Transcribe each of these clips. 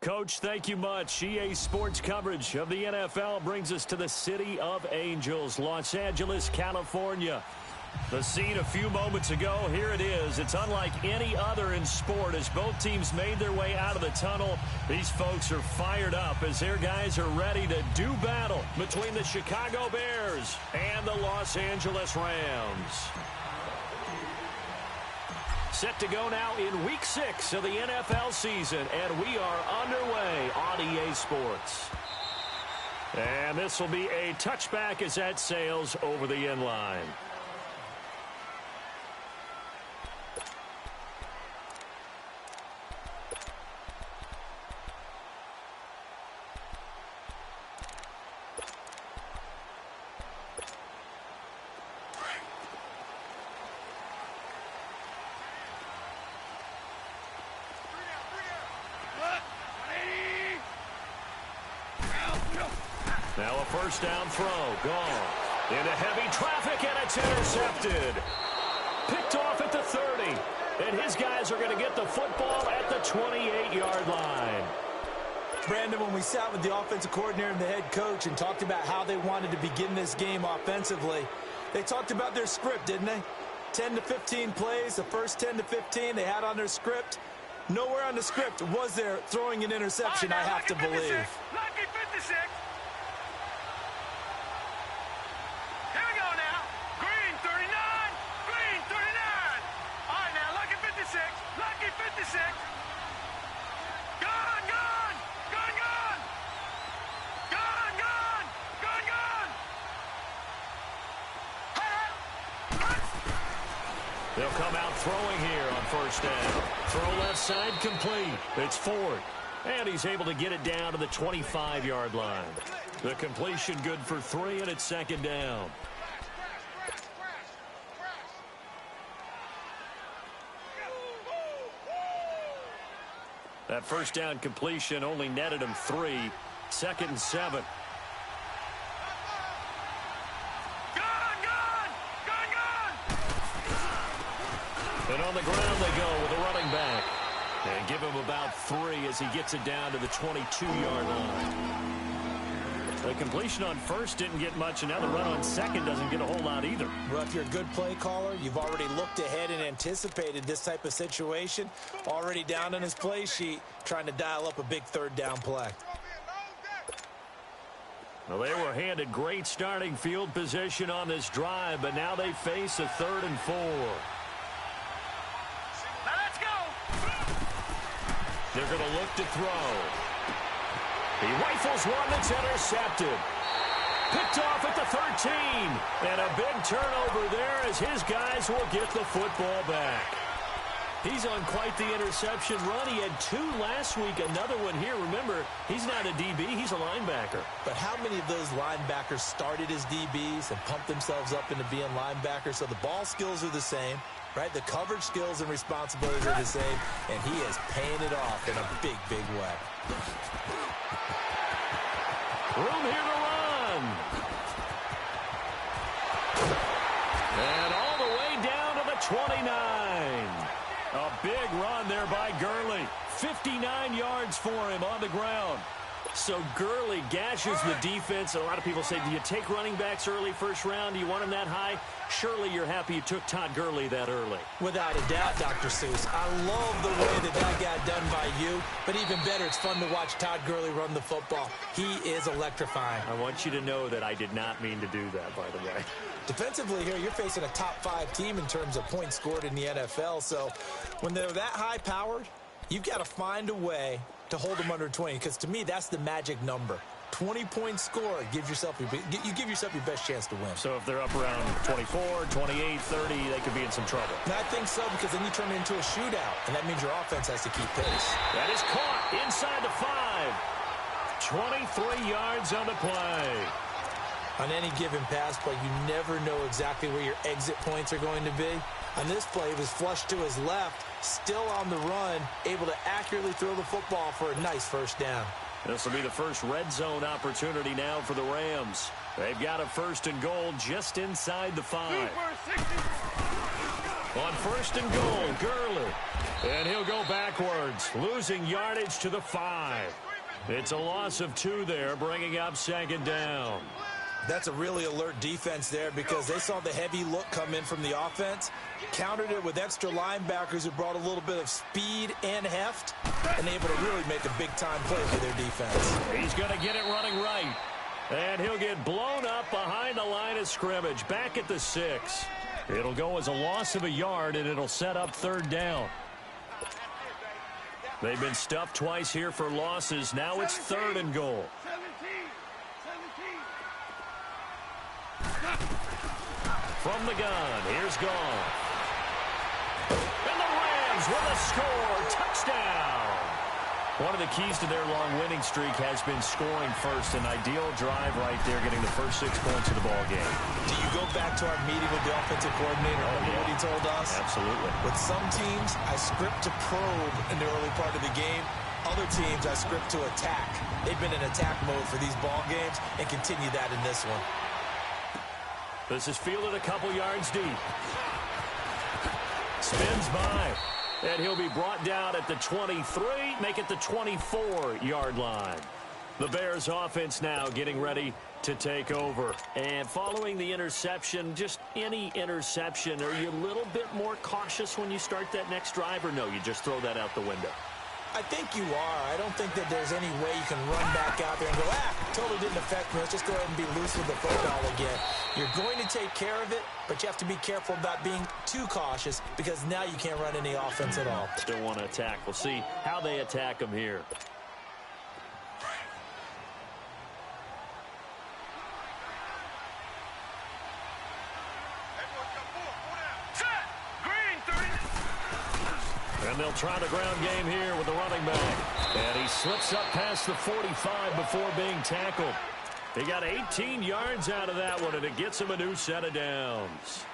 Coach, thank you much. EA Sports coverage of the NFL brings us to the City of Angels, Los Angeles, California. The scene a few moments ago, here it is. It's unlike any other in sport as both teams made their way out of the tunnel. These folks are fired up as their guys are ready to do battle between the Chicago Bears and the Los Angeles Rams. Set to go now in Week 6 of the NFL season, and we are underway on EA Sports. And this will be a touchback as that sails over the end line. Now a first down throw, gone. Into heavy traffic, and it's intercepted. Picked off at the 30. And his guys are going to get the football at the 28-yard line. Brandon, when we sat with the offensive coordinator and the head coach and talked about how they wanted to begin this game offensively, they talked about their script, didn't they? 10 to 15 plays, the first 10 to 15 they had on their script. Nowhere on the script was there throwing an interception, I have to believe. Lucky 56. Here we go now. Green 39. Green 39. All right, now, lucky 56. Lucky 56. Gone, gone. Gone, gone. Gone, gone. Gone, gone. They'll come out throwing here on first down. Throw left side complete. It's Ford. And he's able to get it down to the 25-yard line. The completion good for 3, and it's second down. That first down completion only netted him 3. Second and 7. And on the ground they go with a running back. And give him about 3 as he gets it down to the 22-yard line. The completion on first didn't get much, and now the run on second doesn't get a whole lot either. Well, if you're a good play caller, you've already looked ahead and anticipated this type of situation. Already down on his play sheet, trying to dial up a big third down play. Well, they were handed great starting field position on this drive, but now they face a 3rd and 4. They're going to look to throw. He rifles one that's intercepted. Picked off at the 13. And a big turnover there as his guys will get the football back. He's on quite the interception run. He had 2 last week, another one here. Remember, he's not a DB, he's a linebacker. But how many of those linebackers started as DBs and pumped themselves up into being linebackers? So the ball skills are the same. Right, the coverage skills and responsibilities are the same, and he is paying it off in a big, big way. Room here to run. And all the way down to the 29. A big run there by Gurley. 59 yards for him on the ground. So Gurley gashes the defense. A lot of people say, do you take running backs early first round? Do you want them that high? Surely you're happy you took Todd Gurley that early. Without a doubt, Dr. Seuss. I love the way that got done by you. But even better, it's fun to watch Todd Gurley run the football. He is electrifying. I want you to know that I did not mean to do that, by the way. Defensively here, you're facing a top 5 team in terms of points scored in the NFL. So when they're that high-powered, you've got to find a way to hold them under 20, because to me, that's the magic number. 20 points scored, you give yourself your best chance to win. So if they're up around 24, 28, 30, they could be in some trouble. And I think so, because then you turn it into a shootout, and that means your offense has to keep pace. That is caught inside the 5. 23 yards on the play. On any given pass play, you never know exactly where your exit points are going to be. On this play, it was flushed to his left, still on the run, able to accurately throw the football for a nice first down. This will be the first red zone opportunity now for the Rams. They've got a 1st and goal just inside the 5. On 1st and goal, Gurley. And he'll go backwards, losing yardage to the 5. It's a loss of 2 there, bringing up 2nd down. That's a really alert defense there because they saw the heavy look come in from the offense, countered it with extra linebackers who brought a little bit of speed and heft, and able to really make a big-time play for their defense. He's going to get it running right. And he'll get blown up behind the line of scrimmage, back at the 6. It'll go as a loss of a yard, and it'll set up 3rd down. They've been stuffed twice here for losses. Now it's 3rd and goal. From the gun, here's Goff. And the Rams with a score. Touchdown. One of the keys to their long winning streak has been scoring first. An ideal drive right there, getting the first 6 points of the ball game. Do you go back to our meeting with the offensive coordinator? Remember what he told us? Absolutely. With some teams, I script to probe in the early part of the game. Other teams, I script to attack. They've been in attack mode for these ball games and continue that in this one. This is fielded a couple yards deep. Spins by. And he'll be brought down at the 23, make it the 24-yard line. The Bears offense now getting ready to take over. And following the interception, just any interception, are you a little bit more cautious when you start that next drive, or no, you just throw that out the window? I think you are. I don't think that there's any way you can run back out there and go, totally didn't affect me. Let's just go ahead and be loose with the football again. You're going to take care of it, but you have to be careful about being too cautious because now you can't run any offense at all. Still want to attack. We'll see how they attack them here. And they'll try the ground game here with the running back. And he slips up past the 45 before being tackled. He got 18 yards out of that one, and it gets him a new set of downs.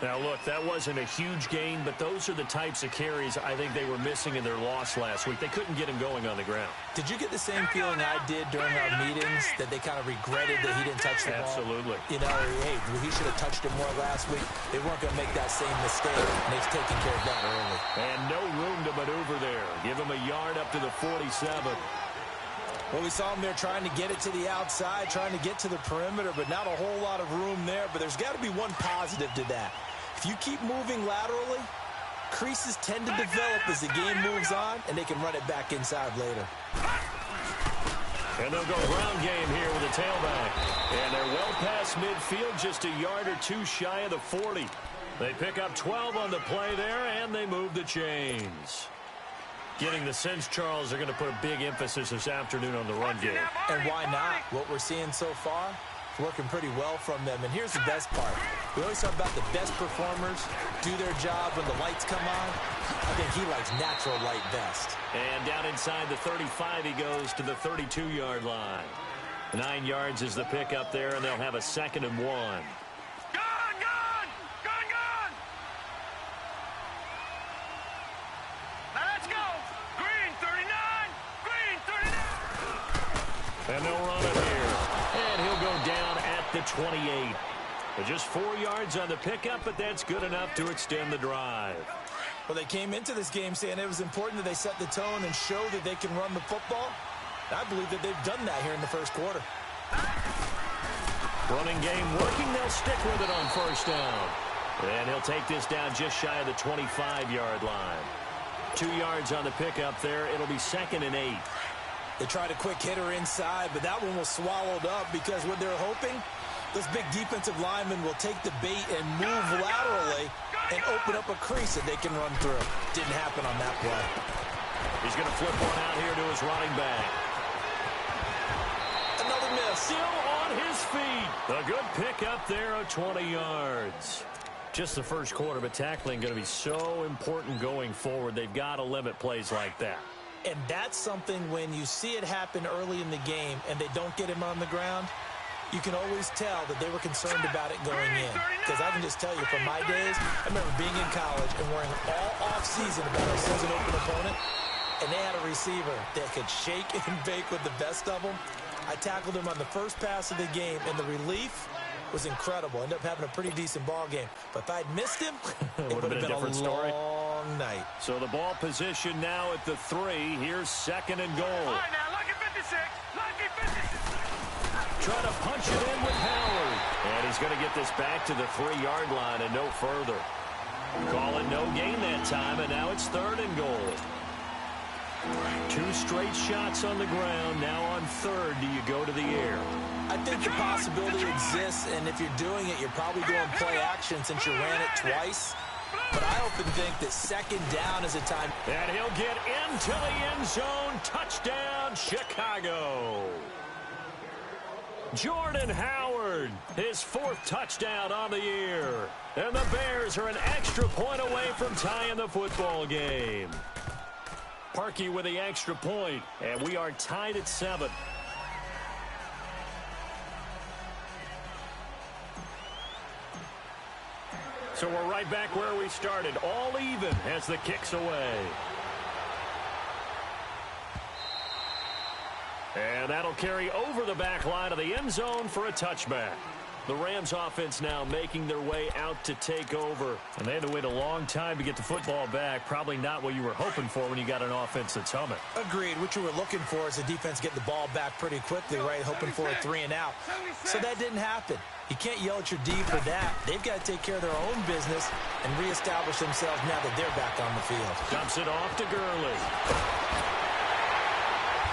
Now, look, that wasn't a huge gain, but those are the types of carries I think they were missing in their loss last week. They couldn't get him going on the ground. Did you get the same feeling I did during our meetings, that they kind of regretted that he didn't touch the ball? Absolutely. You know, hey, he should have touched it more last week. They weren't going to make that same mistake, and they've taken care of that early. And no room to maneuver there. Give him a yard up to the 47. Well, we saw him there trying to get it to the outside, trying to get to the perimeter, but not a whole lot of room there. But there's got to be one positive to that. If you keep moving laterally, creases tend to develop as the game moves on, and they can run it back inside later. And they'll go ground game here with a tailback. And they're well past midfield, just a yard or two shy of the 40. They pick up 12 on the play there, and they move the chains. Getting the sense, Charles, they're going to put a big emphasis this afternoon on the run game. And why not? What we're seeing so far, working pretty well from them. And here's the best part. We always talk about the best performers do their job when the lights come on. I think he likes natural light best. And down inside the 35, he goes to the 32-yard line. 9 yards is the pickup there, and they'll have a 2nd and 1. And they'll run it here. And he'll go down at the 28. Just 4 yards on the pickup, but that's good enough to extend the drive. Well, they came into this game saying it was important that they set the tone and show that they can run the football. I believe that they've done that here in the first quarter. Running game working. They'll stick with it on 1st down. And he'll take this down just shy of the 25-yard line. 2 yards on the pickup there. It'll be 2nd and 8. They tried a quick hitter inside, but that one was swallowed up because what they're hoping, those big defensive linemen will take the bait and move laterally and open up a crease that they can run through. Didn't happen on that play. He's going to flip one out here to his running back. Another miss. Still on his feet. A good pickup there of 20 yards. Just the first quarter, but tackling going to be so important going forward. They've got to limit plays like that. And that's something when you see it happen early in the game and they don't get him on the ground, you can always tell that they were concerned about it going in. Because I can just tell you from my days, I remember being in college and worrying all off-season about our season open opponent, and they had a receiver that could shake and bake with the best of them. I tackled him on the first pass of the game, and the relief was incredible. Ended up having a pretty decent ball game. But if I'd missed him, it would have been a different story. long long night. So the ball position now at the 3. Here's 2nd and goal. All right, now, lucky 56. Lucky 56. Trying to punch it in with Howard. And he's going to get this back to the 3-yard line and no further. Call it no gain that time, and now it's 3rd and goal. 2 straight shots on the ground. Now on 3rd, do you go to the air? I think the possibility exists, and if you're doing it, you're probably doing play action since you ran it twice. But I often think that 2nd down is a time. And he'll get into the end zone. Touchdown, Chicago. Jordan Howard, his 4th touchdown on the year. And the Bears are an extra point away from tying the football game. Parkey with the extra point, and we are tied at 7. So we're right back where we started, all even as the kick's away. And that'll carry over the back line of the end zone for a touchback. The Rams offense now making their way out to take over. And they had to wait a long time to get the football back. Probably not what you were hoping for when you got an offense that's humming. Agreed. What you were looking for is the defense get the ball back pretty quickly, right? Hoping for a 3 and out. So that didn't happen. You can't yell at your D for that. They've got to take care of their own business and reestablish themselves now that they're back on the field. Dumps it off to Gurley.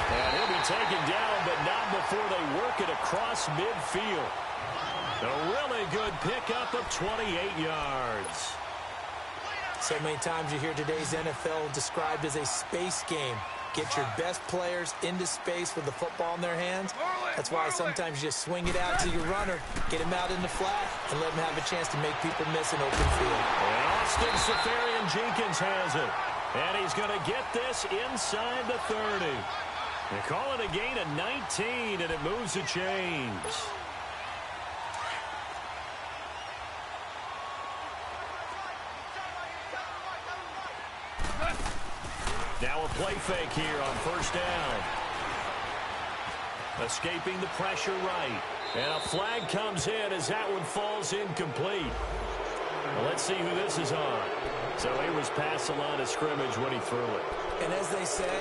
And he'll be taken down, but not before they work it across midfield. A really good pickup of 28 yards. So many times you hear today's NFL described as a space game. Get your best players into space with the football in their hands. That's why sometimes you just swing it out to your runner, get him out in the flat, and let him have a chance to make people miss an open field. And Austin Seferian-Jenkins has it. And he's going to get this inside the 30. They call it a gain of 19, and it moves the chains. Now a play fake here on 1st down. Escaping the pressure right. And a flag comes in as that one falls incomplete. Well, let's see who this is on. So he was past the line of scrimmage when he threw it. And as they say,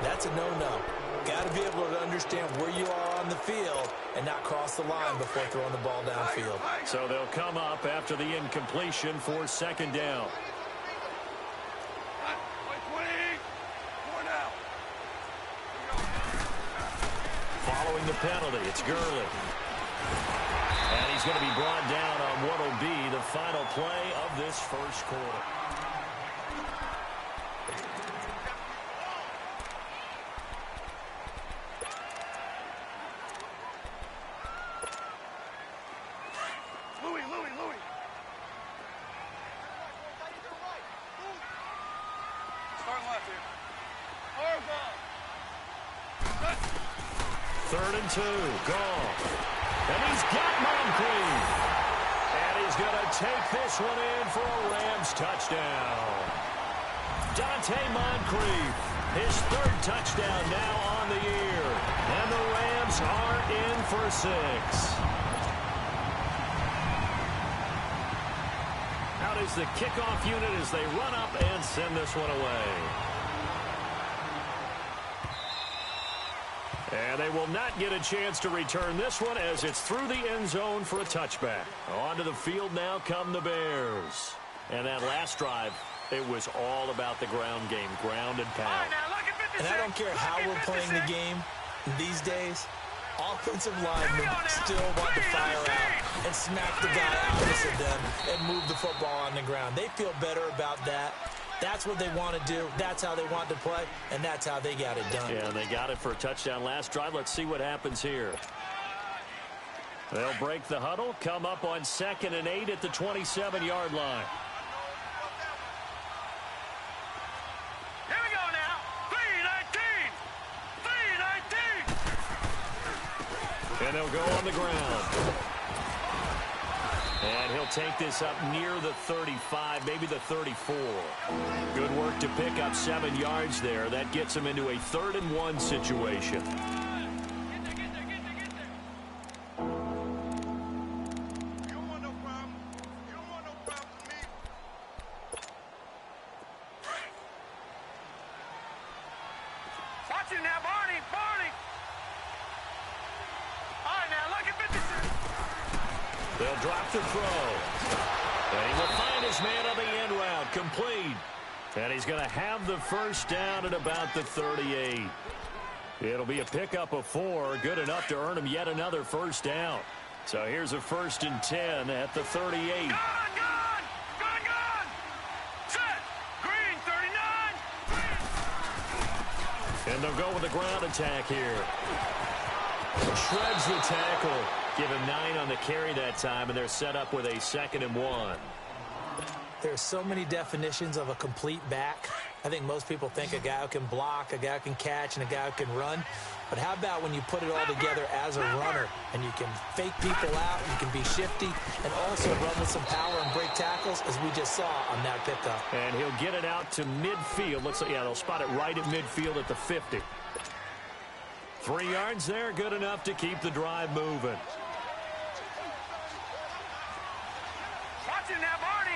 that's a no-no. Got to be able to understand where you are on the field and not cross the line before throwing the ball downfield. So they'll come up after the incompletion for 2nd down. Following the penalty, it's Gurley. And he's going to be brought down on what will be the final play of this 1st quarter. Louis. Start left here. 3rd and 2, Goff. And he's got Moncrief. And he's going to take this one in for a Rams touchdown. Dante Moncrief, his 3rd touchdown now on the year. And the Rams are in for 6. Out is the kickoff unit as they run up and send this one away. And they will not get a chance to return this one as it's through the end zone for a touchback. Onto the field now come the Bears. And that last drive, it was all about the ground game, ground and pound. And I don't care how we're playing the game these days, offensive linemen still want to fire out and smack the guy opposite them and move the football on the ground. They feel better about that. That's what they want to do. That's how they want to play, and that's how they got it done. Yeah, and they got it for a touchdown last drive. Let's see what happens here. They'll break the huddle, come up on 2nd and 8 at the 27-yard line. Here we go now. 3-19. And they'll go on the ground. And he'll take this up near the 35, maybe the 34. Good work to pick up 7 yards there. That gets him into a 3rd and 1 situation. Watch it now, Barney. Barney. All right, now, look at 56. They'll drop the throw. And he will find his man on the end route. Complete. And he's going to have the first down at about the 38. It'll be a pickup of 4. Good enough to earn him yet another first down. So here's a 1st and 10 at the 38. Gone. Set. Green, 39. And they'll go with the ground attack here. Shreds the tackle. Give him 9 on the carry that time, and they're set up with a 2nd and 1. There's so many definitions of a complete back. I think most people think a guy who can block, a guy who can catch, and a guy who can run. But how about when you put it all together as a runner, and you can fake people out, you can be shifty, and also run with some power and break tackles, as we just saw on that pickup. And he'll get it out to midfield. Looks like, yeah, they'll spot it right at midfield at the 50. 3 yards there, good enough to keep the drive moving. Watch it now, Barney.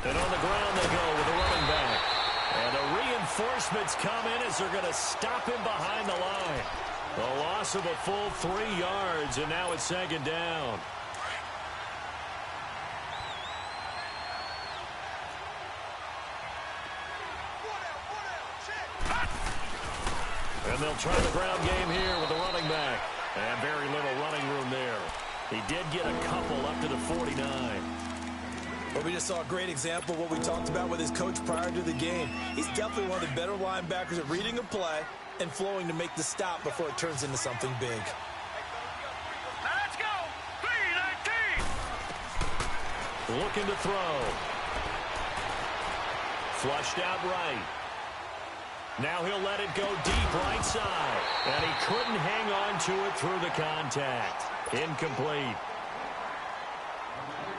And on the ground they go with the running back. And the reinforcements come in as they're going to stop him behind the line. A loss of a full 3 yards, and now it's 2nd down. And they'll try the ground game here with the running back. And very little running room there. He did get a couple up to the 49. Well, we just saw a great example of what we talked about with his coach prior to the game. He's definitely one of the better linebackers at reading a play and flowing to make the stop before it turns into something big. Now let's go. 3-19. Looking to throw. Flushed out right. Now he'll let it go deep right side. And he couldn't hang on to it through the contact. Incomplete.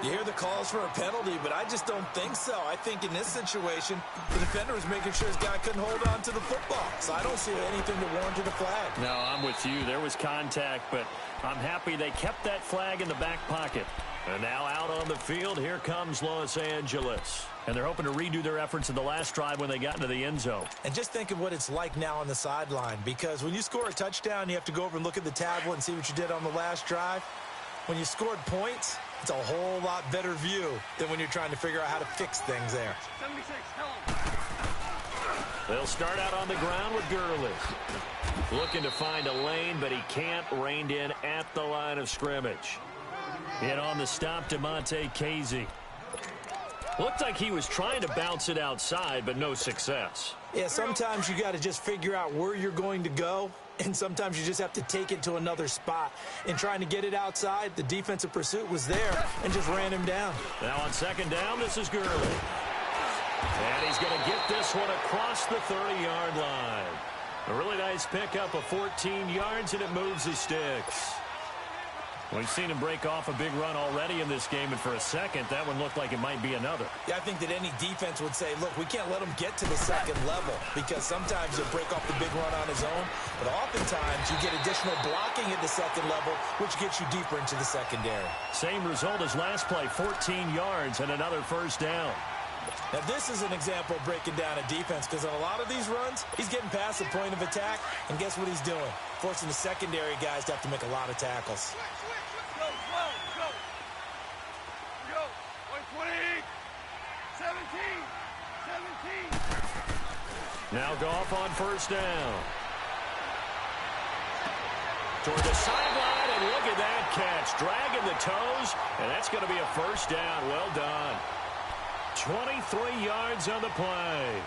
You hear the calls for a penalty, but I just don't think so. I think in this situation, the defender was making sure his guy couldn't hold on to the football. So I don't see anything that warranted a flag. No, I'm with you. There was contact, but I'm happy they kept that flag in the back pocket. And now out on the field, here comes Los Angeles. And they're hoping to redo their efforts in the last drive when they got into the end zone. And just think of what it's like now on the sideline, because when you score a touchdown, you have to go over and look at the tablet and see what you did on the last drive. When you scored points, it's a whole lot better view than when you're trying to figure out how to fix things there. 76, They'll start out on the ground with Gurley. Looking to find a lane, but he can't. Reined in at the line of scrimmage. In on the stop, DeMonte Casey. Looked like he was trying to bounce it outside, but no success. Yeah, sometimes you got to just figure out where you're going to go, and sometimes you just have to take it to another spot. In trying to get it outside, the defensive pursuit was there and just ran him down. Now on 2nd down, this is Gurley. And he's going to get this one across the 30-yard line. A really nice pickup of 14 yards, and it moves the sticks. We've seen him break off a big run already in this game, and for a second, that one looked like it might be another. Yeah, I think that any defense would say, look, we can't let him get to the 2nd level, because sometimes he'll break off the big run on his own, but oftentimes you get additional blocking at the 2nd level, which gets you deeper into the secondary. Same result as last play, 14 yards and another first down. Now, this is an example of breaking down a defense, because on a lot of these runs, he's getting past the point of attack, and guess what he's doing? Forcing the secondary guys to have to make a lot of tackles. Go. 120. 17. Now Goff on first down. Toward the sideline, and look at that catch. Dragging the toes, and that's going to be a first down. Well done. 23 yards on the play.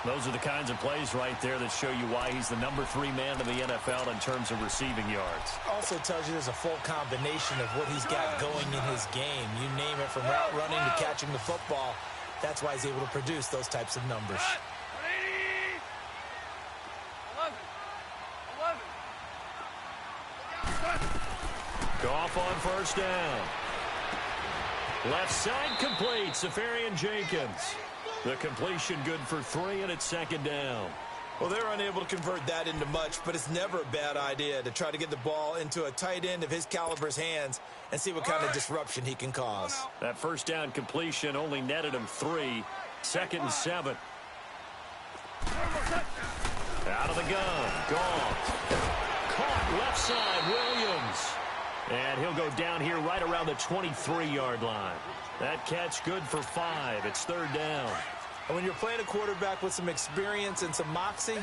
Those are the kinds of plays right there that show you why he's the number 3 man in the NFL in terms of receiving yards. Also tells you there's a full combination of what he's got going in his game. You name it, from route running to catching the football. That's why he's able to produce those types of numbers. 11. Goff on first down. Left side complete. Safarian Jenkins. The completion good for 3, and it's 2nd down. Well, they're unable to convert that into much, but it's never a bad idea to try to get the ball into a tight end of his caliber's hands and see what kind of disruption he can cause. That first down completion only netted him 3. 2nd and 7. Out of the gun. Gone. Caught left side. Williams. And he'll go down here right around the 23-yard line. That catch good for 5. It's third down. And when you're playing a quarterback with some experience and some moxie,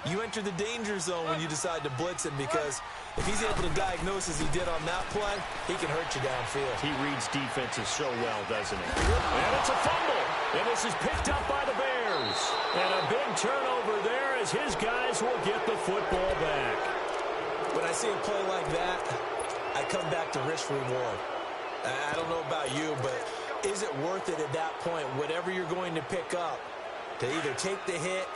you enter the danger zone when you decide to blitz him, because if he's able to diagnose as he did on that play, he can hurt you downfield. He reads defenses so well, doesn't he? And it's a fumble. And this is picked up by the Bears. And a big turnover there as his guys will get the football back. When I see a play like that, I come back to risk reward. I don't know about you, but is it worth it at that point, whatever you're going to pick up, to either take the hit,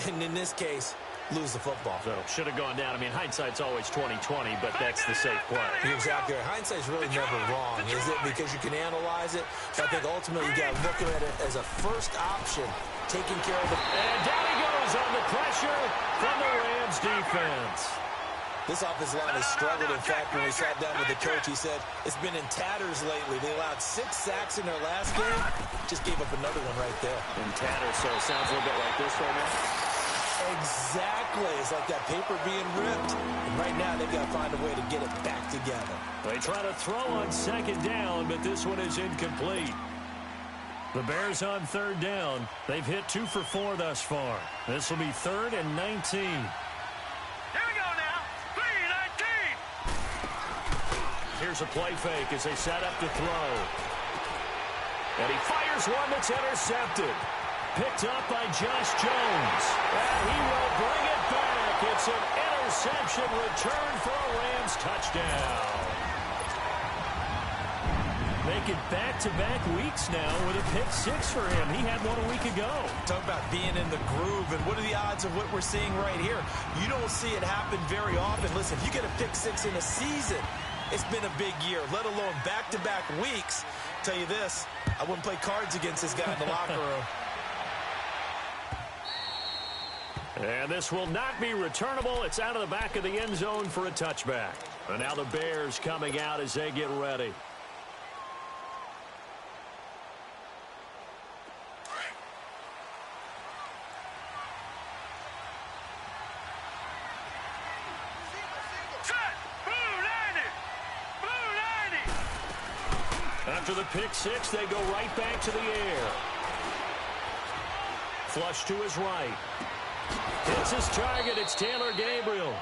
and in this case, lose the football? So, should have gone down. I mean, hindsight's always 20/20, but that's the safe play. You're exactly right. Hindsight's really never wrong, is it? Because you can analyze it. But I think ultimately you got to look at it as a first option, taking care of the... And down he goes on the pressure from the Rams defense. This offensive line has struggled. In fact, when we sat down with the coach, he said it's been in tatters lately. They allowed 6 sacks in their last game. Just gave up another one right there. In tatters, so it sounds a little bit like this right now. Exactly. It's like that paper being ripped. And right now, they've got to find a way to get it back together. They try to throw on second down, but this one is incomplete. The Bears on third down. They've hit 2 for 4 thus far. This will be 3rd and 19. Here's a play fake as they set up to throw. And he fires one that's intercepted. Picked up by Josh Jones. And he will bring it back. It's an interception return for a Rams touchdown. Make it back-to-back weeks now with a pick 6 for him. He had one a week ago. Talk about being in the groove, and what are the odds of what we're seeing right here? You don't see it happen very often. Listen, if you get a pick 6 in a season, it's been a big year, let alone back-to-back weeks. Tell you this, I wouldn't play cards against this guy in the locker room. And this will not be returnable. It's out of the back of the end zone for a touchback. And now the Bears coming out as they get ready. After the pick 6, they go right back to the air. Flush to his right. Hits his target. It's Taylor Gabriel.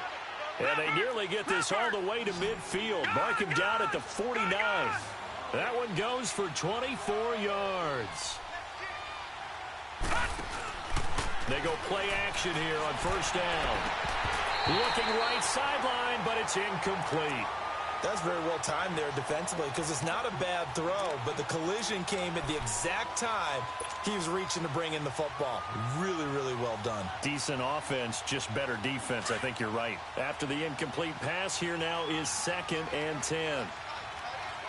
And they nearly get this all the way to midfield. Mark him down at the 49. That one goes for 24 yards. They go play action here on first down. Looking right sideline, but it's incomplete. That's very well timed there defensively, because it's not a bad throw, but the collision came at the exact time he was reaching to bring in the football. Really, really well done. Decent offense, just better defense. I think you're right. After the incomplete pass, here now is 2nd and 10.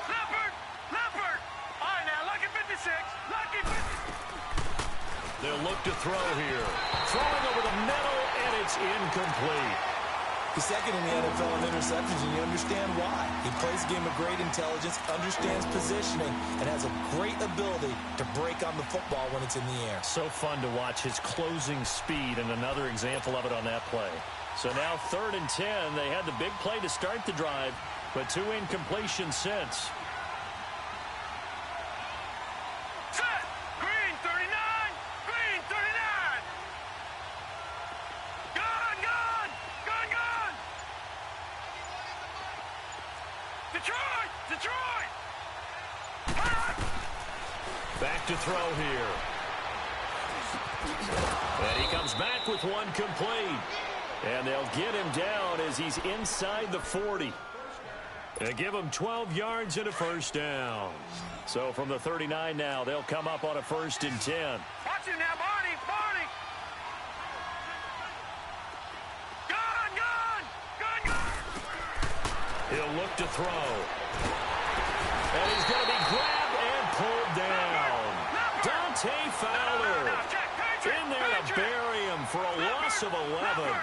Leopard! Leopard! All right, now, lucky 56. Lucky 56. They'll look to throw here. Throwing over the middle, and it's incomplete. He's second in the NFL in interceptions, and you understand why. He plays a game of great intelligence, understands positioning, and has a great ability to break on the football when it's in the air. So fun to watch his closing speed, and another example of it on that play. So now 3rd and 10. They had the big play to start the drive, but 2 incompletions since. Set! Green 39! Green 39! Gone! Gone! Gone! Gone! Detroit! Detroit! Back to throw here. And he comes back with one complete. And they'll get him down as he's inside the 40. They give him 12 yards and a first down. So from the 39 now, they'll come up on a 1st and 10. Watch him now, Barney! Barney! Gone! Gone! Gone! Gone! He'll look to throw. And he's going to be grabbed and pulled down. Dante Fowler in there to bury him for a loss of 11.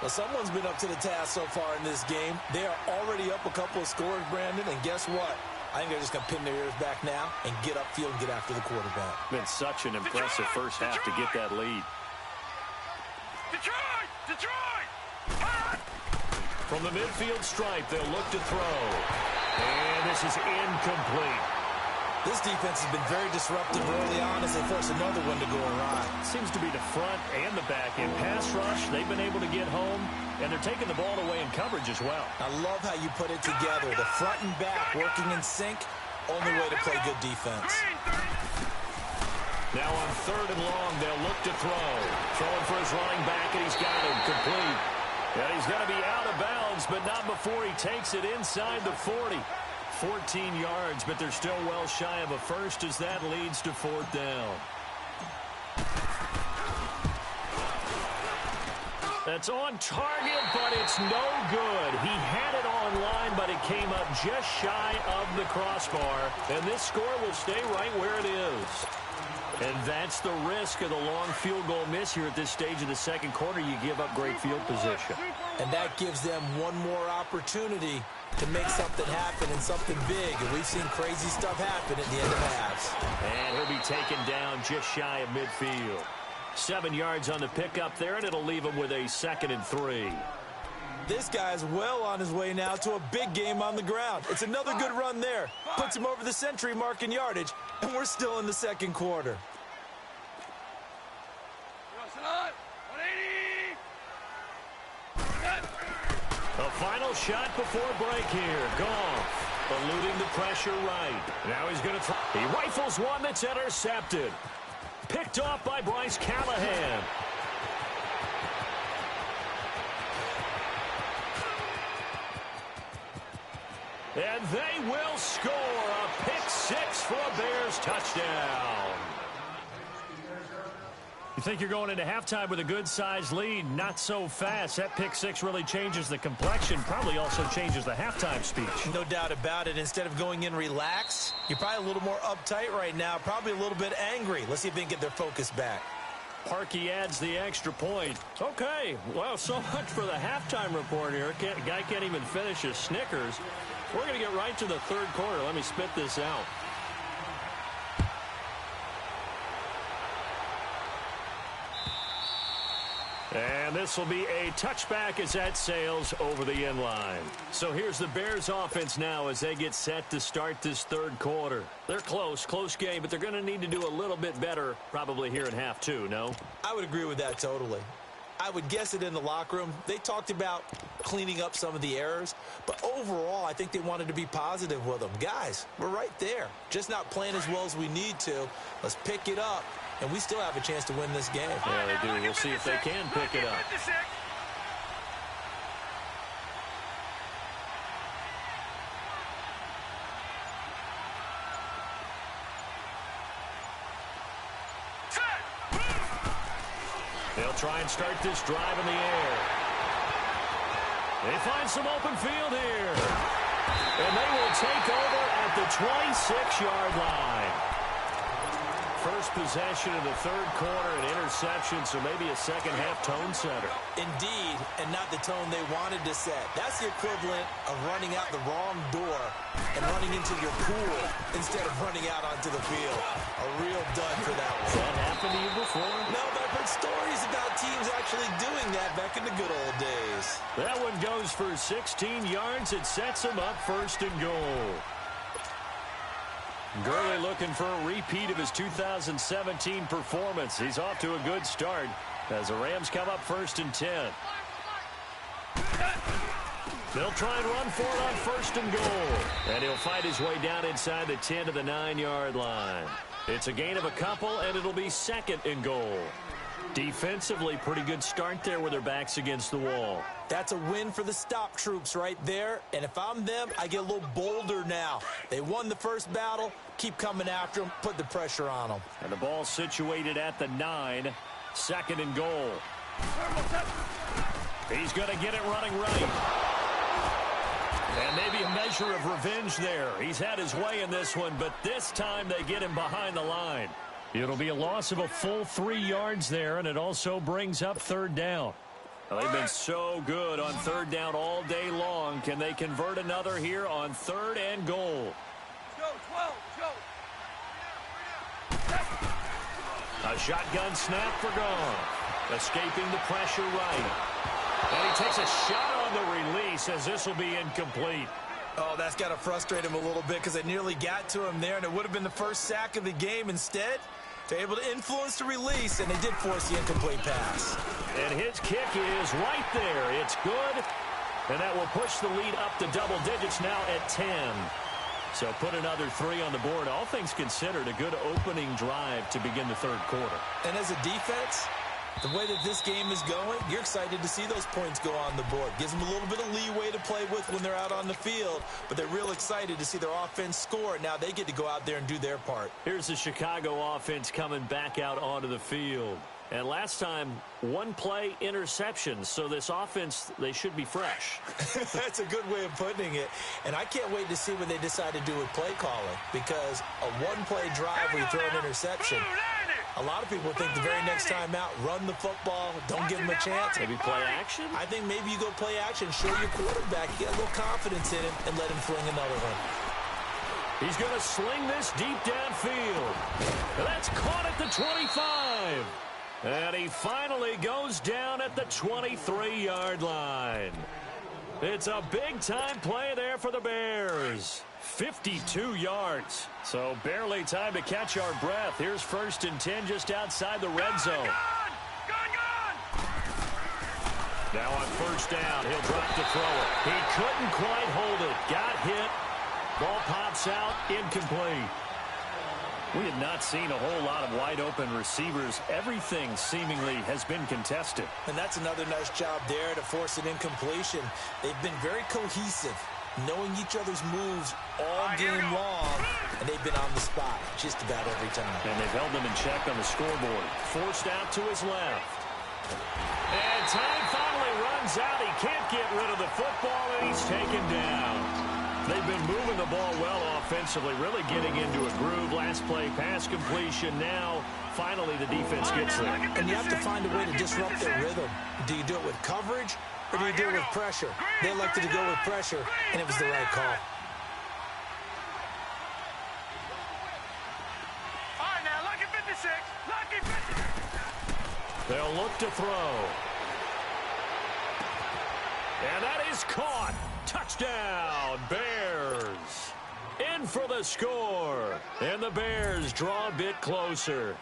Well, someone's been up to the task so far in this game. They are already up a couple of scores, Brandon, and guess what? I think they're just going to pin their ears back now and get upfield and get after the quarterback. Been such an impressive first half to get that lead. Detroit! Detroit! Hot! From the midfield stripe, they'll look to throw. And this is incomplete. This defense has been very disruptive early on as they force another one to go awry. Seems to be the front and the back end. Pass rush, they've been able to get home, and they're taking the ball away in coverage as well. I love how you put it together. The front and back working in sync. Only way to play good defense. Now on 3rd and long, they'll look to throw. Throwing for his running back, and he's got him complete. And he's going to be out of bounds, but not before he takes it inside the 40. 14 yards, but they're still well shy of a first as that leads to 4th down. That's on target, but it's no good. He had it on line, but it came up just shy of the crossbar. And this score will stay right where it is. And that's the risk of the long field goal miss here at this stage of the second quarter. You give up great field position. And that gives them one more opportunity to make something happen and something big. And we've seen crazy stuff happen at the end of halves. And he'll be taken down just shy of midfield. 7 yards on the pickup there, and it'll leave him with a 2nd and 3. This guy's well on his way now to a big game on the ground. It's another good run there. Puts him over the century mark in yardage, and we're still in the second quarter. 180. A final shot before break here. Goff eluding the pressure right. Now he's going to throw. He rifles one that's intercepted. Picked off by Bryce Callahan. And they will score a pick-6 for a Bears touchdown. You think you're going into halftime with a good-sized lead. Not so fast. That pick-6 really changes the complexion. Probably also changes the halftime speech. No doubt about it. Instead of going in relaxed, you're probably a little more uptight right now. Probably a little bit angry. Let's see if they can get their focus back. Parkey adds the extra point. Okay, well, so much for the halftime report here. Guy can't even finish his Snickers. We're going to get right to the third quarter. Let me spit this out. And this will be a touchback as that sails over the end line. So here's the Bears offense now as they get set to start this third quarter. They're close game, but they're going to need to do a little bit better probably here in half two, no? I would agree with that totally. I would guess it in the locker room. They talked about cleaning up some of the errors, but overall, I think they wanted to be positive with them. Guys, we're right there. Just not playing as well as we need to. Let's pick it up, and we still have a chance to win this game. Yeah, they do. We'll see if they can pick it up. They'll try and start this drive in the air. They find some open field here. And they will take over at the 26-yard line. First possession of the third quarter, an interception, so maybe a second-half tone setter. Indeed, and not the tone they wanted to set. That's the equivalent of running out the wrong door and running into your pool instead of running out onto the field. A real dud for that one. That happened to you before? No, but I've heard stories about teams actually doing that back in the good old days. That one goes for 16 yards. It sets them up first and goal. Gurley looking for a repeat of his 2017 performance. He's off to a good start as the Rams come up first and 10. They'll try and run for it on first and goal. And he'll fight his way down inside the 10 to the 9-yard line. It's a gain of a couple, and it'll be second and goal. Defensively, pretty good start there with their backs against the wall. That's a win for the stop troops right there. And if I'm them, I get a little bolder now. They won the first battle. Keep coming after them. Put the pressure on them. And the ball situated at the 9. Second and goal. He's going to get it running right. And maybe a measure of revenge there. He's had his way in this one, but this time they get him behind the line. It'll be a loss of a full 3 yards there, and it also brings up third down. Well, they've been so good on third down all day long. Can they convert another here on third and goal? Go, 12, go. A shotgun snap for Goff. Escaping the pressure right. And he takes a shot on the release as this will be incomplete. Oh, that's got to frustrate him a little bit because they nearly got to him there, and it would have been the first sack of the game. Instead, they're able to influence the release, and they did force the incomplete pass. And his kick is right there. It's good, and that will push the lead up to double digits now at 10. So put another 3 on the board. All things considered, a good opening drive to begin the third quarter. And as a defense, the way that this game is going, you're excited to see those points go on the board. Gives them a little bit of leeway to play with when they're out on the field, but they're real excited to see their offense score. Now they get to go out there and do their part. Here's the Chicago offense coming back out onto the field. And last time, 1-play interception. So this offense, they should be fresh. That's a good way of putting it. And I can't wait to see what they decide to do with play calling, because a 1-play drive where you throw an interception, a lot of people think the very next time out, run the football, don't give him a chance. Maybe play action? I think maybe you go play action, show your quarterback, get a little confidence in him, and let him fling another one. He's going to sling this deep downfield. That's caught at the 25. And he finally goes down at the 23-yard line. It's a big-time play there for the Bears. 52 yards. So barely time to catch our breath. Here's 1st and 10 just outside the red zone. Now on 1st down, he'll drop to throw it. He couldn't quite hold it. Got hit. Ball pops out, incomplete. We have not seen a whole lot of wide-open receivers. Everything seemingly has been contested. And that's another nice job there to force an incompletion. They've been very cohesive, knowing each other's moves all game long, and they've been on the spot just about every time. And they've held them in check on the scoreboard. Forced out to his left. And time finally runs out. He can't get rid of the football, and he's taken down. They've been moving the ball well offensively, really getting into a groove. Last play, pass completion. Now, finally, the defense gets there. And you have to find a way to disrupt their rhythm. Do you do it with coverage, or do you do it with pressure? They elected to go with pressure, and it was the right call. All right, now, lucky 56. Lucky 56. They'll look to throw. And that is caught. Touchdown, Bears. In for the score. And the Bears draw a bit closer.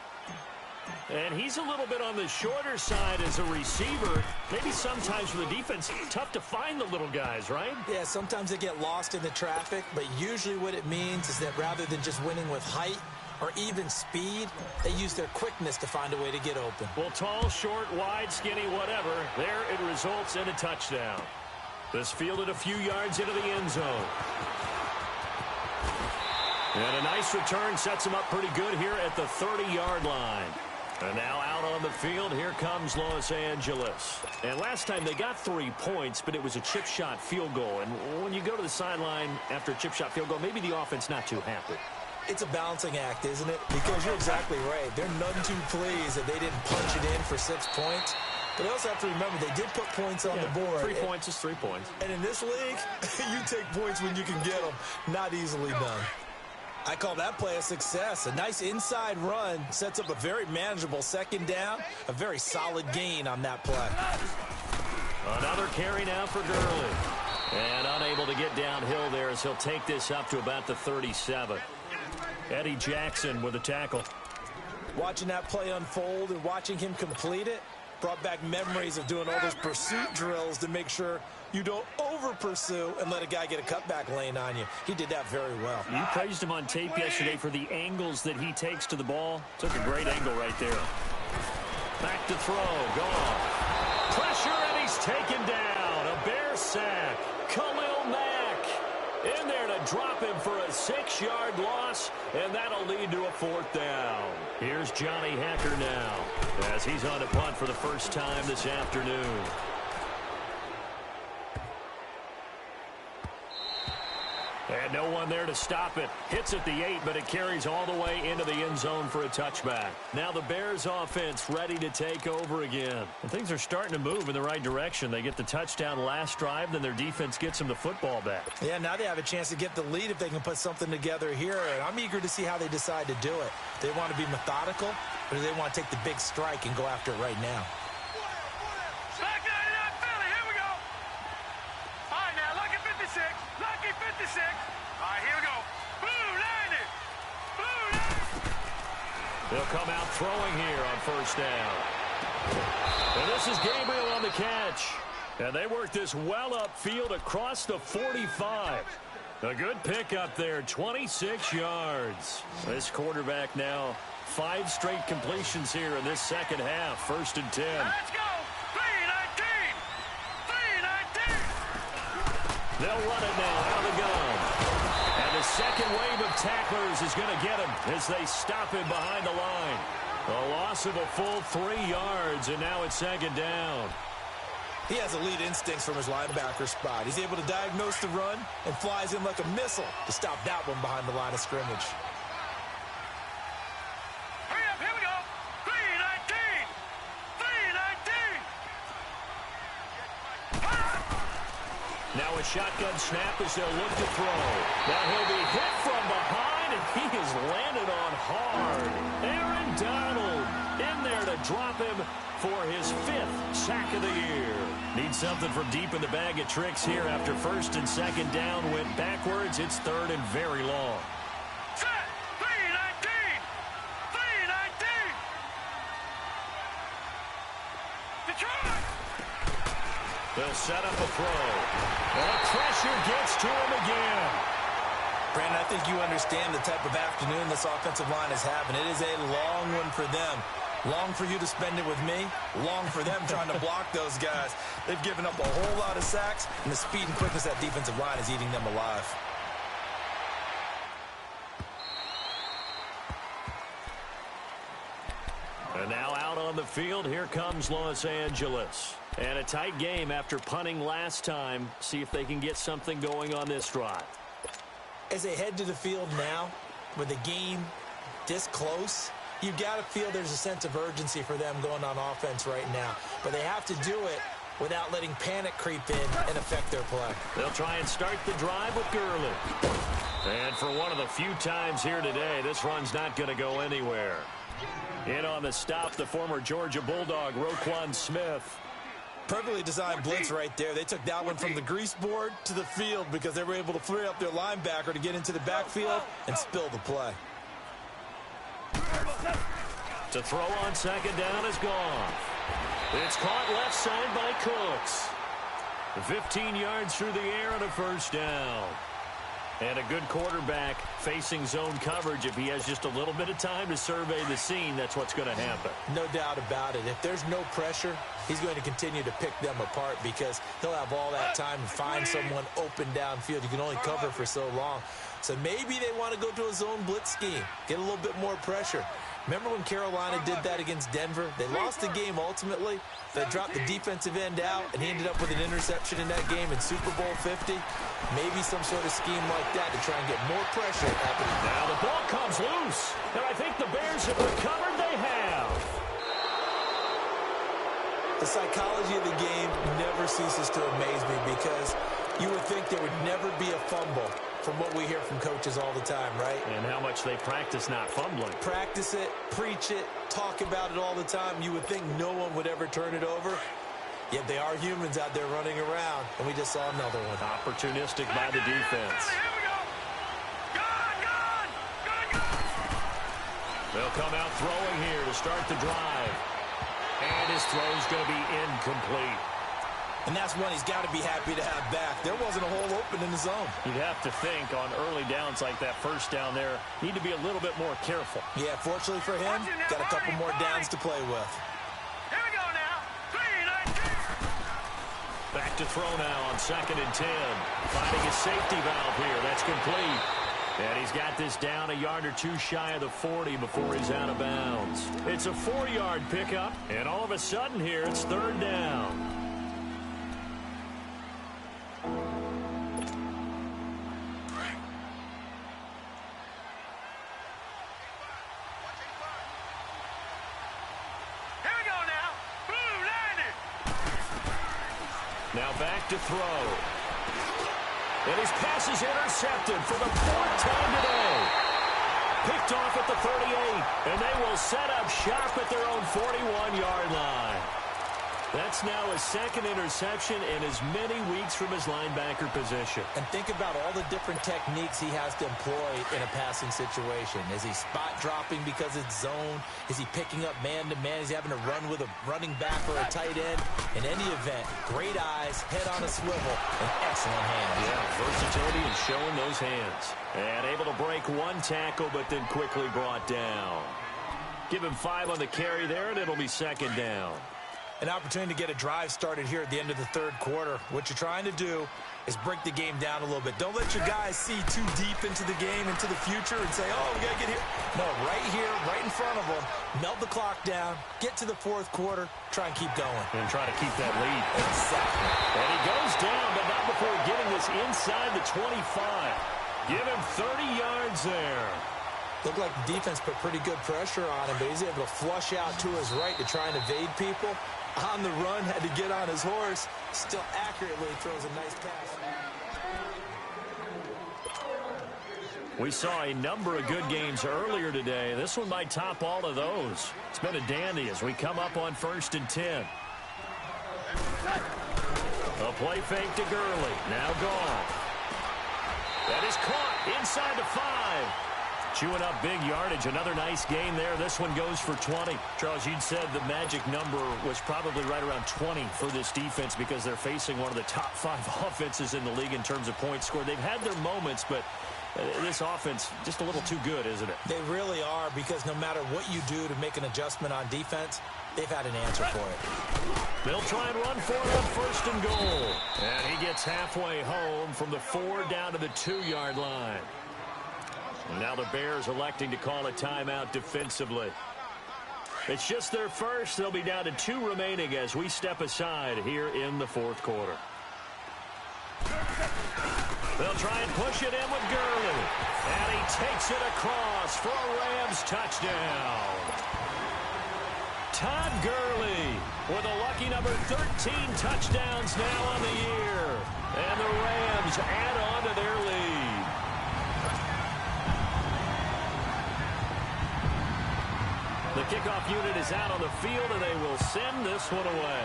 And he's a little bit on the shorter side as a receiver. Maybe sometimes for the defense, tough to find the little guys, right? Yeah, sometimes they get lost in the traffic, but usually what it means is that rather than just winning with height or even speed, they use their quickness to find a way to get open. Well, tall, short, wide, skinny, whatever, there it results in a touchdown. This fielded a few yards into the end zone. And a nice return sets him up pretty good here at the 30-yard line. And now out on the field, here comes Los Angeles. And last time they got 3 points, but it was a chip shot field goal. And when you go to the sideline after a chip shot field goal, maybe the offense not too happy. It's a balancing act, isn't it? Because you're exactly right. They're none too pleased that they didn't punch it in for 6 points. But they also have to remember they did put points on the board. 3 points is 3 points. And in this league, you take points when you can get them. Not easily done. I call that play a success. A nice inside run sets up a very manageable 2nd down. A very solid gain on that play. Another carry now for Gurley. And unable to get downhill there as he'll take this up to about the 37. Eddie Jackson with a tackle. Watching that play unfold and watching him complete it brought back memories of doing all those pursuit drills to make sure you don't over-pursue and let a guy get a cutback lane on you. He did that very well. You praised him on tape yesterday for the angles that he takes to the ball. Took a great angle right there. Back to throw. Gone. Pressure, and he's taken down. A Bear sack. Khalil Mack in there to drop him for a 6-yard loss, and that'll lead to a 4th down. Here's Johnny Hacker now as he's on to punt for the first time this afternoon. And no one there to stop it. Hits at the 8, but it carries all the way into the end zone for a touchback. Now the Bears offense ready to take over again. And things are starting to move in the right direction. They get the touchdown last drive, then their defense gets them the football back. Yeah, now they have a chance to get the lead if they can put something together here. And I'm eager to see how they decide to do it. They want to be methodical, or do they want to take the big strike and go after it right now? They'll come out throwing here on first down. And this is Gabriel on the catch. And they work this well upfield across the 45. A good pickup there, 26 yards. This quarterback now 5 straight completions here in this second half. 1st and 10. Let's go. 3-19. 3-19. They'll run it now out of the gun. And the second wave of tacklers is going to get him as they stop him behind the line. A loss of a full 3 yards, and now it's 2nd down. He has elite instincts from his linebacker spot. He's able to diagnose the run and flies in like a missile to stop that one behind the line of scrimmage. Hurry up, here we go. 3-19. 3-19. Now a shotgun snap as they'll look to throw. Now he'll be hit from behind, and he is landed on hard. Aaron Donald in there to drop him for his 5th sack of the year. Needs something from deep in the bag of tricks here after 1st and 2nd down went backwards. It's 3rd and very long. Set. 3-19. 3-19. Detroit. They'll set up a throw. And pressure gets to him again. Brandon, I think you understand the type of afternoon this offensive line is having. It is a long one for them. Long for you to spend it with me. Long for them trying to block those guys. They've given up a whole lot of sacks, and the speed and quickness of that defensive line is eating them alive. And now out on the field, here comes Los Angeles. And a tight game after punting last time. See if they can get something going on this drive. As they head to the field now, with the game this close, you've got to feel there's a sense of urgency for them going on offense right now. But they have to do it without letting panic creep in and affect their play. They'll try and start the drive with Gurley. And for one of the few times here today, this run's not going to go anywhere. In on the stop, the former Georgia Bulldog, Roquan Smith. Perfectly designed blitz right there. They took that one from the grease board to the field because they were able to free up their linebacker to get into the backfield and spill the play. To throw on 2nd down is gone. It's caught left side by Cooks. 15 yards through the air and a 1st down. And a good quarterback facing zone coverage. If he has just a little bit of time to survey the scene, that's what's going to happen. No doubt about it. If there's no pressure, he's going to continue to pick them apart because he'll have all that time to find someone open downfield. You can only cover for so long. So maybe they want to go to a zone blitz scheme, get a little bit more pressure. Remember when Carolina did that against Denver? They lost the game ultimately. They dropped the defensive end out, and he ended up with an interception in that game in Super Bowl 50. Maybe some sort of scheme like that to try and get more pressure happening. Now the ball comes loose, and I think the Bears have recovered. They have. The psychology of the game never ceases to amaze me because you would think there would never be a fumble from what we hear from coaches all the time, right? And how much they practice not fumbling. Practice it, preach it, talk about it all the time. You would think no one would ever turn it over. Yet they are humans out there running around, and we just saw another one. Opportunistic by the defense. Here we go. Gone. They'll come out throwing here to start the drive. And his throw's going to be incomplete. And that's one he's got to be happy to have back. There wasn't a hole open in the zone. You'd have to think on early downs like that 1st down there, need to be a little bit more careful. Yeah, fortunately for him, got a couple more downs to play with. Here we go now. 3-19. Back to throw now on 2nd and 10. Finding a safety valve here. That's complete. And he's got this down a yard or two shy of the 40 before he's out of bounds. It's a 4-yard pickup, and all of a sudden here, it's 3rd down. Now back to throw. And his pass is intercepted for the 4th time today. Picked off at the 38, and they will set up shop at their own 41-yard line. That's now his second interception in as many weeks from his linebacker position. And think about all the different techniques he has to employ in a passing situation. Is he spot dropping because it's zone? Is he picking up man-to-man? Is he having to run with a running back or a tight end? In any event, great eyes, head on a swivel, and excellent hands. Yeah, versatility and showing those hands. And able to break one tackle, but then quickly brought down. Give him 5 on the carry there, and it'll be second down. An opportunity to get a drive started here at the end of the third quarter. What you're trying to do is break the game down a little bit. Don't let your guys see too deep into the game, into the future, and say, oh, we got to get here. No, right here, right in front of them. Melt the clock down, get to the fourth quarter, try and keep going. And try to keep that lead. Exactly. And he goes down, but not before getting this inside the 25. Give him 30 yards there. Looked like the defense put pretty good pressure on him, but he's able to flush out to his right to try and evade people. On the run, had to get on his horse. Still accurately throws a nice pass. We saw a number of good games earlier today. This one might top all of those. It's been a dandy as we come up on 1st and 10. A play fake to Gurley. Now gone. That is caught inside the 5. Chewing up big yardage. Another nice gain there. This one goes for 20. Charles, you'd said the magic number was probably right around 20 for this defense because they're facing one of the top 5 offenses in the league in terms of points scored. They've had their moments, but this offense just a little too good, isn't it? They really are, because no matter what you do to make an adjustment on defense, they've had an answer for it. They'll try and run for it on 1st and goal. And he gets halfway home from the 4 down to the 2-yard line. And now the Bears electing to call a timeout defensively. It's just their first. They'll be down to 2 remaining as we step aside here in the fourth quarter. They'll try and push it in with Gurley. And he takes it across for a Rams touchdown. Todd Gurley with a lucky number 13 touchdowns now on the year. And the Rams add on to their lead. The kickoff unit is out on the field, and they will send this one away.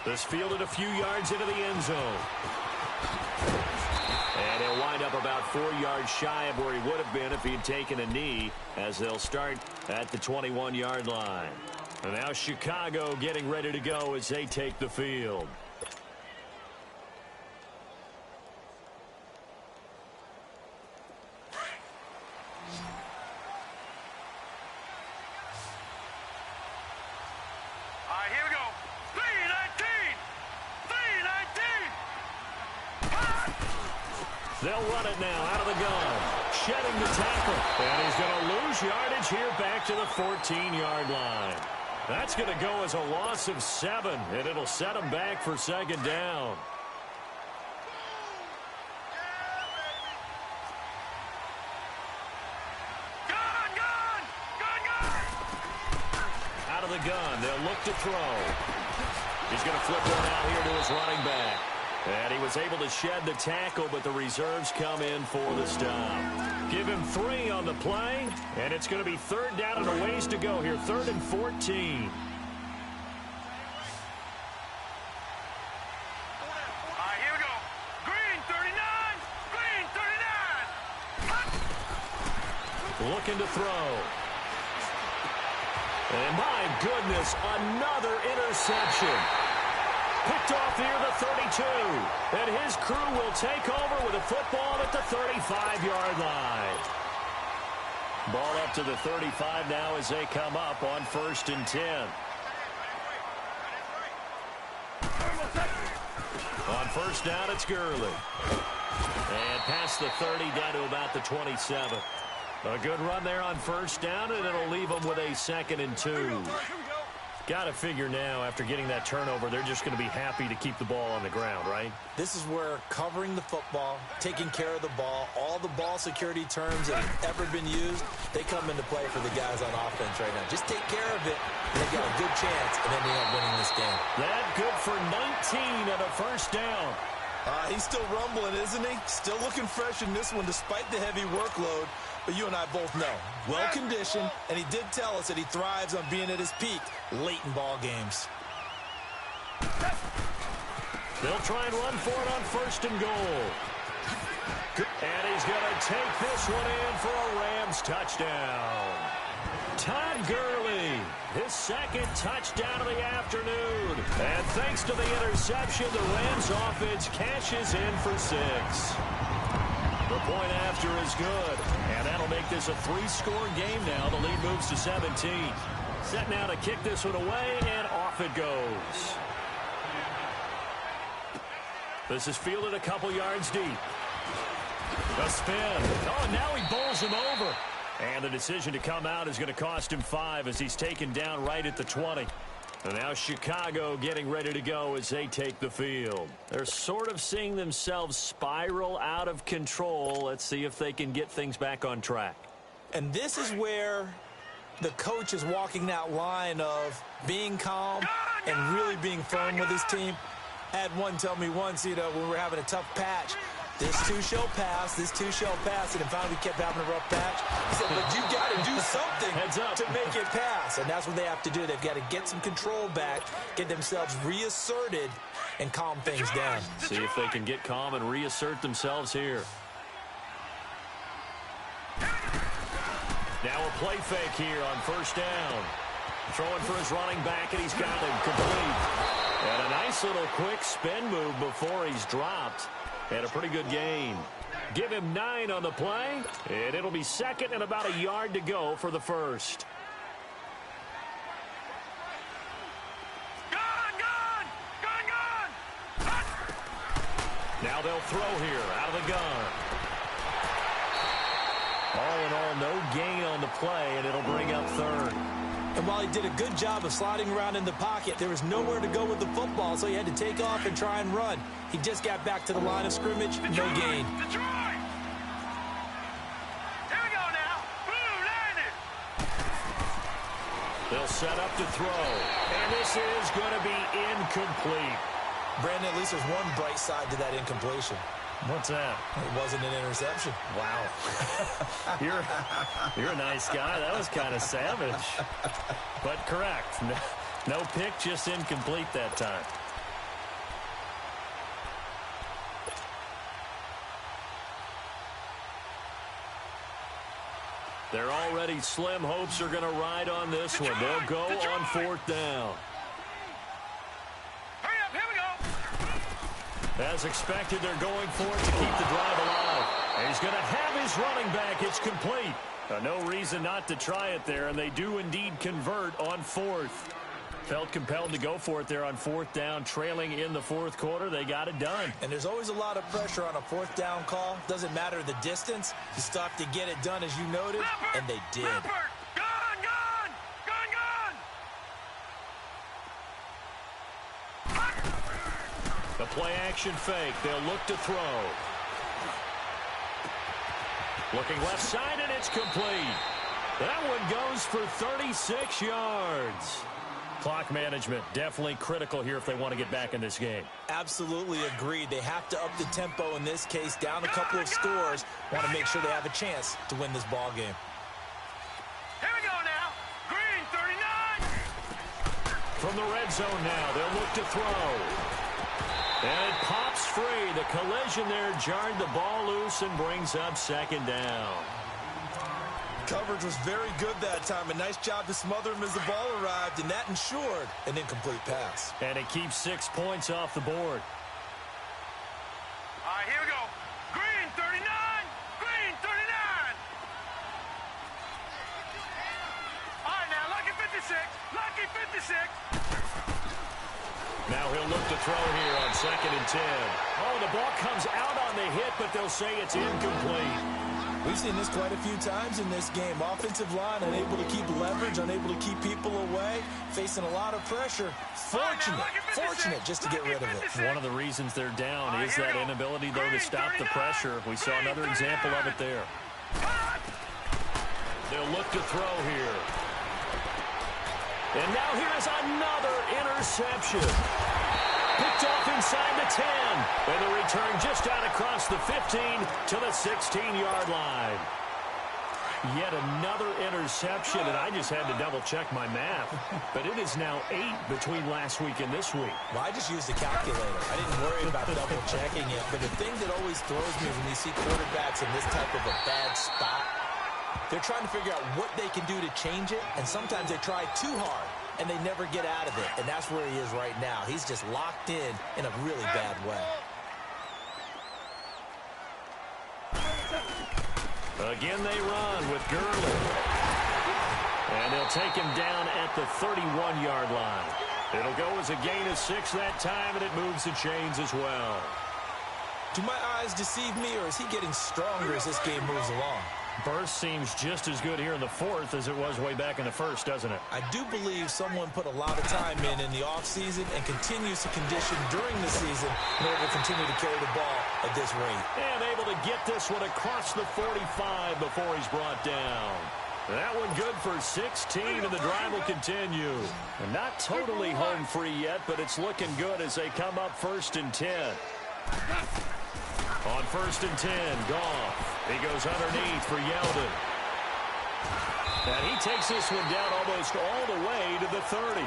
This fielded a few yards into the end zone. And he'll wind up about 4 yards shy of where he would have been if he had taken a knee, as they'll start at the 21-yard line. And now Chicago getting ready to go as they take the field. They'll run it now out of the gun. Shedding the tackle. And he's going to lose yardage here back to the 14-yard line. That's going to go as a loss of 7, and it'll set him back for second down. Out of the gun. They'll look to throw. He's going to flip one out here to his running back. And he was able to shed the tackle, but the reserves come in for the stop. Give him 3 on the play, and it's going to be 3rd down and a ways to go here. 3rd and 14. All right, here we go. Green 39. Green 39. Looking to throw. And my goodness, another interception. Picked off near the 32. And his crew will take over with a football at the 35-yard line. Ball up to the 35 now as they come up on 1st and 10. On 1st down, it's Gurley. And past the 30 down to about the 27. A good run there on 1st down, and it'll leave them with a 2nd and 2. Got to figure now, after getting that turnover, they're just going to be happy to keep the ball on the ground, right? This is where covering the football, taking care of the ball, all the ball security terms that have ever been used, they come into play for the guys on offense right now. Just take care of it, and they got a good chance of ending up winning this game. That good for 19 and a 1st down. He's still rumbling, isn't he? Still looking fresh in this one despite the heavy workload. But you and I both know, well-conditioned, and he did tell us that he thrives on being at his peak late in ball games. They'll try and run for it on 1st and goal. And he's going to take this one in for a Rams touchdown. Todd Gurley, his 2nd touchdown of the afternoon. And thanks to the interception, the Rams offense cashes in for 6. The point after is good, and that'll make this a 3-score game now. The lead moves to 17. Set now to kick this one away, and off it goes. This is fielded a couple yards deep. A spin. Oh, and now he bowls him over. And the decision to come out is going to cost him 5 as he's taken down right at the 20. And now Chicago getting ready to go as they take the field. They're sort of seeing themselves spiral out of control. Let's see if they can get things back on track. And this is where the coach is walking that line of being calm and really being firm with his team. I had one tell me once, when we were having a tough patch, this too shall pass, this too shall pass, and then finally we kept having a rough patch. He said, but you got to do something to make it pass, and that's what they have to do. They've got to get some control back, get themselves reasserted, and calm things down. See if they can get calm and reassert themselves here. Now a play fake here on 1st down. Throwing for his running back, and he's got him complete. And a nice little quick spin move before he's dropped. And a pretty good gain. Give him 9 on the play, and it'll be 2nd and about a yard to go for the 1st. Now they'll throw here out of the gun. All in all, no gain on the play, and it'll bring up 3rd. And while he did a good job of sliding around in the pocket, there was nowhere to go with the football, so he had to take off and try and run. He just got back to the line of scrimmage, no gain. Detroit! Here we go now. Blue landed. They'll set up to throw, and this is going to be incomplete. Brandon, at least there's one bright side to that incompletion. What's that? It wasn't an interception. Wow. You're a nice guy. That was kind of savage. But correct. No pick, just incomplete that time. They're already slim hopes are going to ride on this one. They'll go on 4th down. As expected, they're going for it to keep the drive alive. And he's going to have his running back. It's complete. No reason not to try it there, and they do indeed convert on 4th. Felt compelled to go for it there on 4th down, trailing in the 4th quarter. They got it done. And there's always a lot of pressure on a 4th down call. Doesn't matter the distance. You still have to get it done, as you noted, and they did. The play-action fake. They'll look to throw. Looking left side, and it's complete. That one goes for 36 yards. Clock management definitely critical here if they want to get back in this game. Absolutely agreed. They have to up the tempo in this case, down a couple of scores. Want to make sure they have a chance to win this ball game. Here we go now. Green 39. From the red zone now, they'll look to throw. And it pops free. The collision there jarred the ball loose and brings up 2nd down. Coverage was very good that time. A nice job to smother him as the ball arrived, and that ensured an incomplete pass. And it keeps 6 points off the board. All right, here we go. Green 39. Green 39. All right, now, lucky 56. Lucky 56. Now he'll look to throw here on 2nd and 10. Oh, the ball comes out on the hit, but they'll say it's incomplete. We've seen this quite a few times in this game. Offensive line unable to keep leverage, unable to keep people away, facing a lot of pressure. Fortunate just to get rid of it. One of the reasons they're down is that inability, though, to stop the pressure. We saw another example of it there. They'll look to throw here. And now here's another interception. Picked off inside the 10. And the return just out across the 15 to the 16-yard line. Yet another interception, and I just had to double-check my math. But it is now 8 between last week and this week. Well, I just used a calculator. I didn't worry about double-checking it. But the thing that always throws me when you see quarterbacks in this type of a bad spot, they're trying to figure out what they can do to change it, and sometimes they try too hard, and they never get out of it. And that's where he is right now. He's just locked in a really bad way. Again, they run with Gurley. And they'll take him down at the 31-yard line. It'll go as a gain of 6 that time, and it moves the chains as well. Do my eyes deceive me, or is he getting stronger as this game moves along? Burst seems just as good here in the fourth as it was way back in the first, doesn't it? I do believe someone put a lot of time in the offseason and continues to condition during the season in order to continue to carry the ball at this rate. And able to get this one across the 45 before he's brought down. That one good for 16, and the drive will continue. And not totally home free yet, but it's looking good as they come up 1st and 10. On 1st and 10, Goff. He goes underneath for Yeldon. And he takes this one down almost all the way to the 30.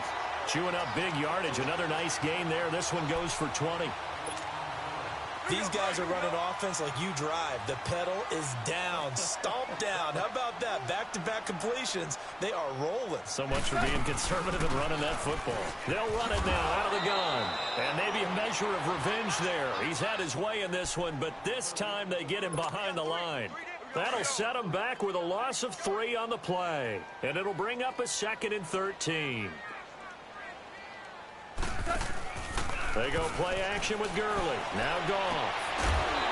Chewing up big yardage. Another nice gain there. This one goes for 20. These guys are running offense like you drive. The pedal is down, stomped down. How about that? Back-to-back completions. They are rolling. So much for being conservative and running that football. They'll run it now out of the gun. And maybe a measure of revenge there. He's had his way in this one, but this time they get him behind the line. That'll set him back with a loss of 3 on the play. And it'll bring up a 2nd and 13. They go play action with Gurley. Now Goff.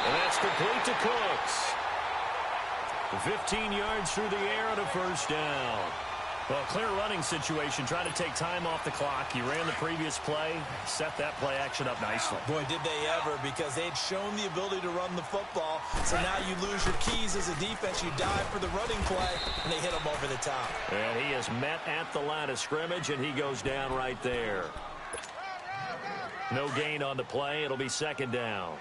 And that's complete to Cooks. 15 yards through the air and a 1st down. Well, clear running situation, trying to take time off the clock. He ran the previous play, set that play action up nicely. Boy, did they ever, because they'd shown the ability to run the football. So now you lose your keys as a defense. You dive for the running play, and they hit him over the top. And he is met at the line of scrimmage, and he goes down right there. No gain on the play. It'll be 2nd down.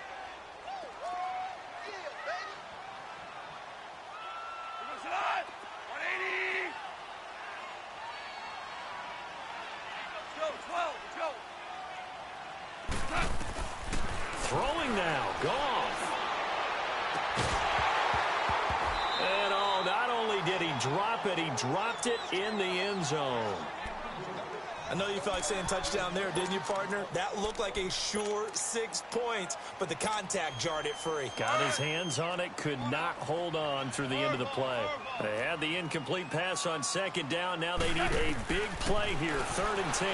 Throwing now, Goff. And not only did he drop it, he dropped it in the end zone. I know you felt like saying touchdown there, didn't you, partner? That looked like a sure 6 points, but the contact jarred it free. Got his hands on it, could not hold on through the end of the play. They had the incomplete pass on 2nd down. Now they need a big play here, 3rd and 10.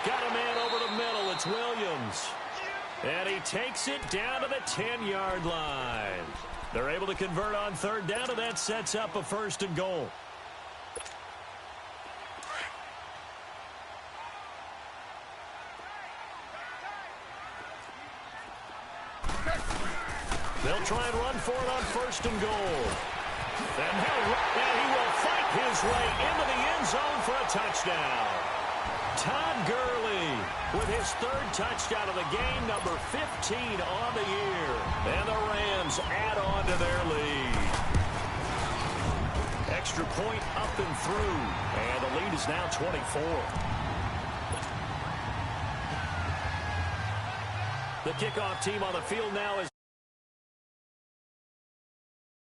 Got a man over the middle. It's Williams. And he takes it down to the 10-yard line. They're able to convert on 3rd down, and that sets up a 1st and goal. They'll try and run for it on 1st and goal. And he will fight his way into the end zone for a touchdown. Todd Gurley with his 3rd touchdown of the game, number 15 on the year. And the Rams add on to their lead. Extra point up and through. And the lead is now 24. The kickoff team on the field now is